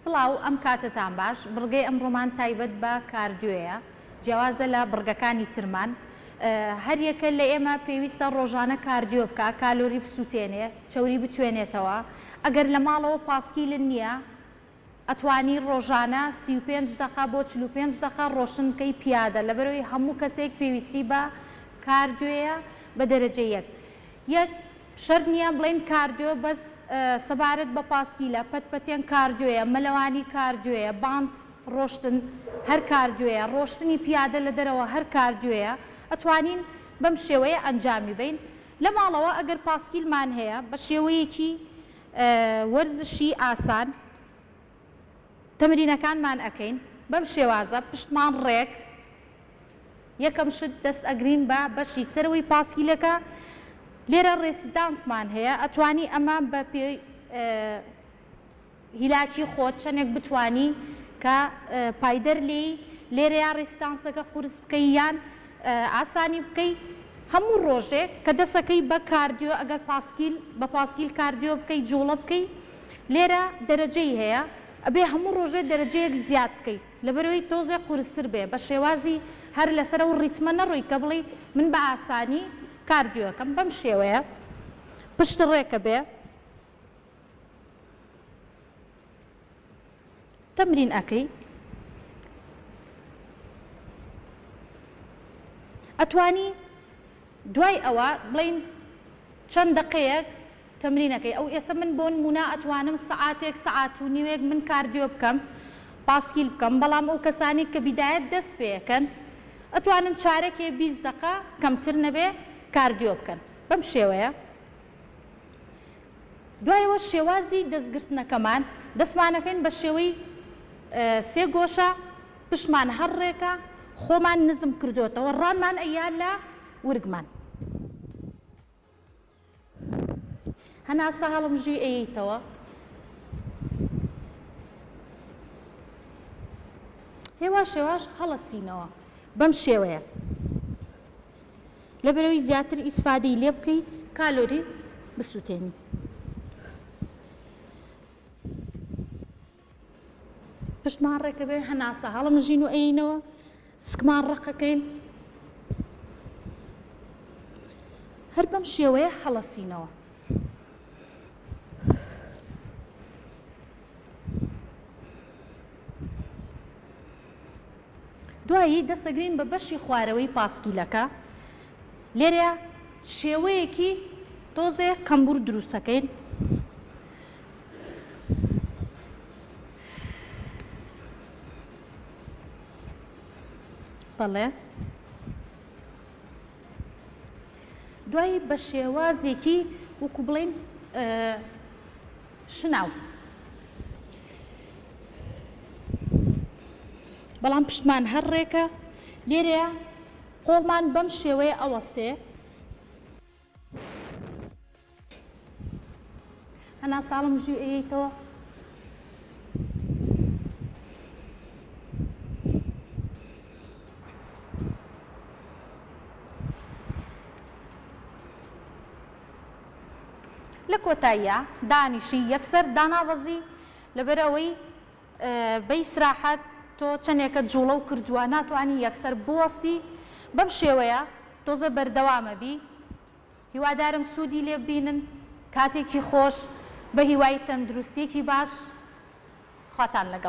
سڵاو ئەم کاتتان باش بڕگەی ئەمڕۆمان تایبەت بە کاردیۆیە جیاوازە لە بڕگەکانی ترمان هەر یەکە لە ئێمە پێویستە ڕۆژانە کاردیۆ بکە کالۆری بسووتێنێ چەوری بتوێنێتەوە ئەگەر لە ماڵەوە پاسکیلن نییە ئەتوانی ڕۆژانە 35 دقە بۆ 45 دقە ڕۆشن بکەی پیادە لەبەرەوەی هەموو کەسێک پێویستی بە کاردیۆیە بە دەرەجە یەک شەرت نییە بڵێن کاردیۆ بەس سەبارەت بە پاسکیلە پەتپەتێن کاردیۆیە مەلەوانی کاردیۆیە باند ڕۆشتن هەر کاردیۆیە ڕۆشتنی پیادە لە دەرەوە هەر کاردیۆیە ئەتوانین بەم شێوەیە ئەنجامی بین لە ماڵەوە ئەگەر پاسکیلمان هەیە بە شێوەیەکی وەرزشی ئاسان تەمرینەکانمان ئەەکەین بەم شێوازە پشتمان ڕێک یەکەم شت دەست ئەگرین بە بەشی سەرەوەی پاسکیلەکە لێرە ڕێسیدانسمان هەیە ئەتوانی ئەمە بە پێی هیلاکی خۆت چەندێک بتانی کە پایدەر لێرە یا ڕێسیدانسەکە قورس بکەی یان ئاسانی بکەی هەموو ڕۆژێک کە دەسەکەی بە کاردیۆ ئەگەر بە پاسکیل کاردیۆ بکەی جوڵە بکەی لێرە دەرەجەی هەیە ئەبێ هەموو ڕۆژێ دەرەجەیەک زیاد بکەی لەبەرەوەی تۆزێک قورستر بێ بە شێوازی هەر لەسەر و ڕیتمە نەڕۆی کە بڵێ من بە ئاسانی کاردیۆکەم بەم شێوەیە پشت ڕێکە بێ تەمرین ئەەکەی ئەتوانی دوای ئەوە بڵین چەند دقەیەک تەمرینەکەی ئەو ئێستا من بۆ نمونە ئەتوانم سەعاتێک سەعات و نیوێک من کاردیۆ بکەم پاسکیل بکەم بەڵام ئەو کەسانی کە بیدایەت دەست پێەکەن ئەتوانن چارەکێ 20 دقە کەمتر نەبێ کاردیۆ بکەن بەم شێوەیە دوایەوە شێوازی دەستگرتنەکەمان دەستمانەکەین بە شێوەی سێ گۆشە پشتمان هەر ڕێکە خۆمان نزم کردوتەوە ڕانمان ئەیان لە ورگمان هەناسە هەڵمژووی ئەیەیتەوە هێواش هێواش هەڵەسینەوە بەم شێوەیە لەبەرەوەی زیاتر ئیسفادەی لێ بکەی کالۆری بسووتێنی پشتمان ڕێکە بێ هەناسە هەڵمژین و ئەینەوە سکمان ڕقەکەین هەر بەم شێوەیە هەڵەسینەوە دوایی دەسەگرین بە بەشی خوارەوەی پاسکیلەکە لێرە شێوەیەکی تۆزێ کەمبور دروستەکەین بەڵێ دوایی بە شێوازێکی وەکو بڵێن شناو بەڵام پشتمان هەر ڕێکە لێرەیە قۆڵمان بەم شێوەیە ئەوەستێ هەنا ساڵم ژی ئەیەیتەوە لە کۆتاییە دانیشی یەکسەر داناوەزی لەبەر ئەوەی بەی سراحەت تۆ چەندێکە جوڵە و کردووە ناتوانانی یەکسەر بوەستی بەم شێوەیە تۆزە بەردەوامە بی هیوادارم سوودی لێ ببینن کاتێکی خۆش بە هیوای تەندروستێکی باش خواتان لەگەڵ